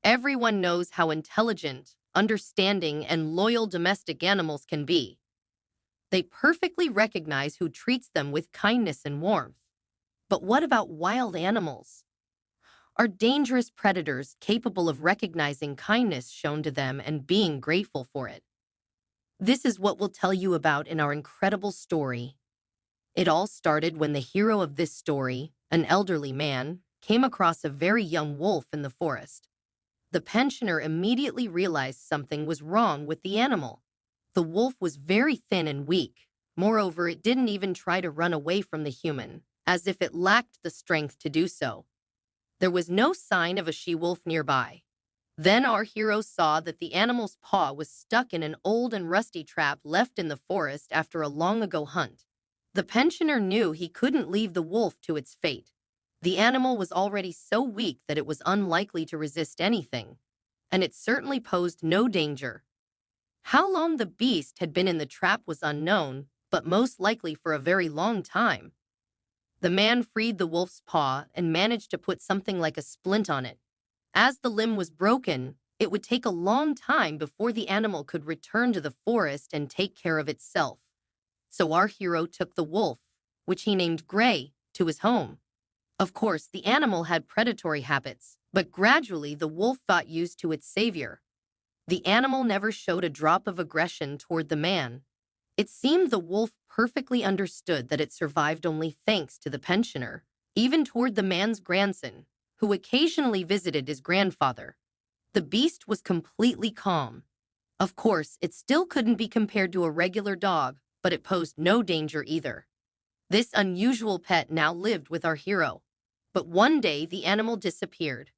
Everyone knows how intelligent, understanding, and loyal domestic animals can be. They perfectly recognize who treats them with kindness and warmth. But what about wild animals? Are dangerous predators capable of recognizing kindness shown to them and being grateful for it? This is what we'll tell you about in our incredible story. It all started when the hero of this story, an elderly man, came across a very young wolf in the forest. The pensioner immediately realized something was wrong with the animal. The wolf was very thin and weak. Moreover, it didn't even try to run away from the human, as if it lacked the strength to do so. There was no sign of a she-wolf nearby. Then our hero saw that the animal's paw was stuck in an old and rusty trap left in the forest after a long-ago hunt. The pensioner knew he couldn't leave the wolf to its fate. The animal was already so weak that it was unlikely to resist anything, and it certainly posed no danger. How long the beast had been in the trap was unknown, but most likely for a very long time. The man freed the wolf's paw and managed to put something like a splint on it. As the limb was broken, it would take a long time before the animal could return to the forest and take care of itself. So our hero took the wolf, which he named Gray, to his home. Of course, the animal had predatory habits, but gradually the wolf got used to its savior. The animal never showed a drop of aggression toward the man. It seemed the wolf perfectly understood that it survived only thanks to the pensioner, even toward the man's grandson, who occasionally visited his grandfather. The beast was completely calm. Of course, it still couldn't be compared to a regular dog, but it posed no danger either. This unusual pet now lived with our hero. But one day, the animal disappeared.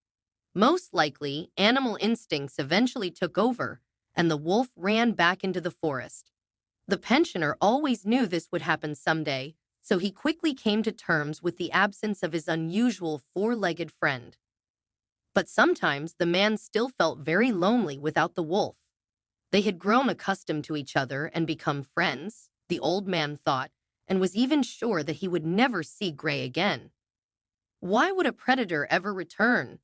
Most likely, animal instincts eventually took over, and the wolf ran back into the forest. The pensioner always knew this would happen someday, so he quickly came to terms with the absence of his unusual four-legged friend. But sometimes the man still felt very lonely without the wolf. They had grown accustomed to each other and become friends, the old man thought, and was even sure that he would never see Gray again. Why would a predator ever return?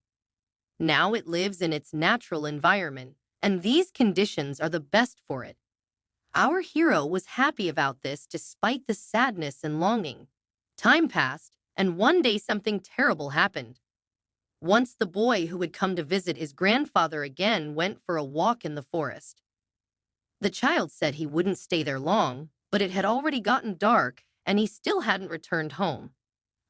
Now it lives in its natural environment, and these conditions are the best for it. Our hero was happy about this despite the sadness and longing. Time passed, and one day something terrible happened. Once the boy who had come to visit his grandfather again went for a walk in the forest. The child said he wouldn't stay there long, but it had already gotten dark, and he still hadn't returned home.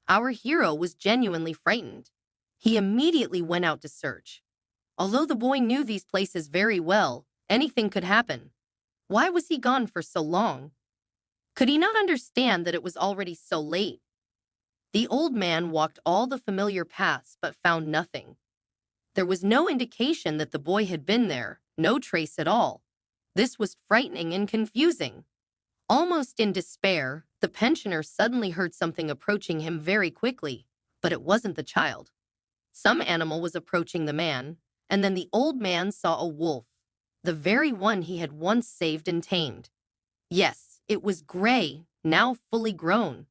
Our hero was genuinely frightened. He immediately went out to search. Although the boy knew these places very well, anything could happen. Why was he gone for so long? Could he not understand that it was already so late? The old man walked all the familiar paths but found nothing. There was no indication that the boy had been there, no trace at all. This was frightening and confusing. Almost in despair, the pensioner suddenly heard something approaching him very quickly, but it wasn't the child. Some animal was approaching the man, and then the old man saw a wolf, the very one he had once saved and tamed. Yes, it was Gray, now fully grown.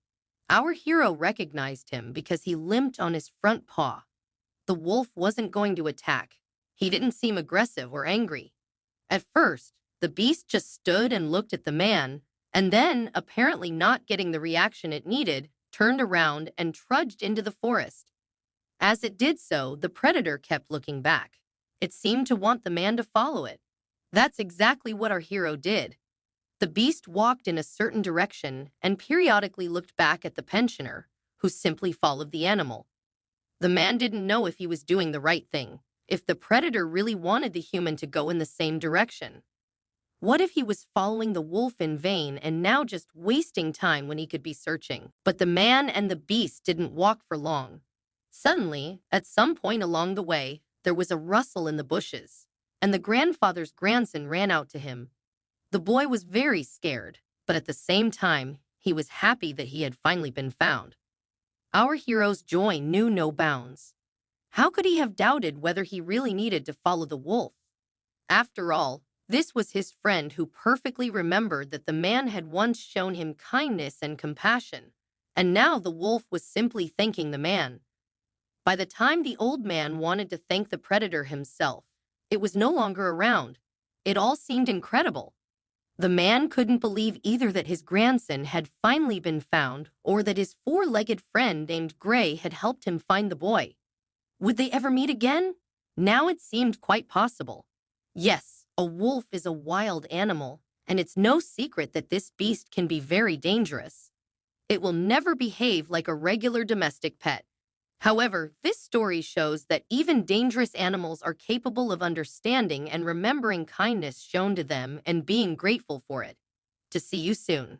Our hero recognized him because he limped on his front paw. The wolf wasn't going to attack. He didn't seem aggressive or angry. At first, the beast just stood and looked at the man, and then, apparently not getting the reaction it needed, turned around and trudged into the forest. As it did so, the predator kept looking back. It seemed to want the man to follow it. That's exactly what our hero did. The beast walked in a certain direction and periodically looked back at the pensioner, who simply followed the animal. The man didn't know if he was doing the right thing, if the predator really wanted the human to go in the same direction. What if he was following the wolf in vain and now just wasting time when he could be searching? But the man and the beast didn't walk for long. Suddenly, at some point along the way, there was a rustle in the bushes, and the grandfather's grandson ran out to him. The boy was very scared, but at the same time, he was happy that he had finally been found. Our hero's joy knew no bounds. How could he have doubted whether he really needed to follow the wolf? After all, this was his friend who perfectly remembered that the man had once shown him kindness and compassion, and now the wolf was simply thanking the man. By the time the old man wanted to thank the predator himself, it was no longer around. It all seemed incredible. The man couldn't believe either that his grandson had finally been found or that his four-legged friend named Gray had helped him find the boy. Would they ever meet again? Now it seemed quite possible. Yes, a wolf is a wild animal, and it's no secret that this beast can be very dangerous. It will never behave like a regular domestic pet. However, this story shows that even dangerous animals are capable of understanding and remembering kindness shown to them and being grateful for it. To see you soon.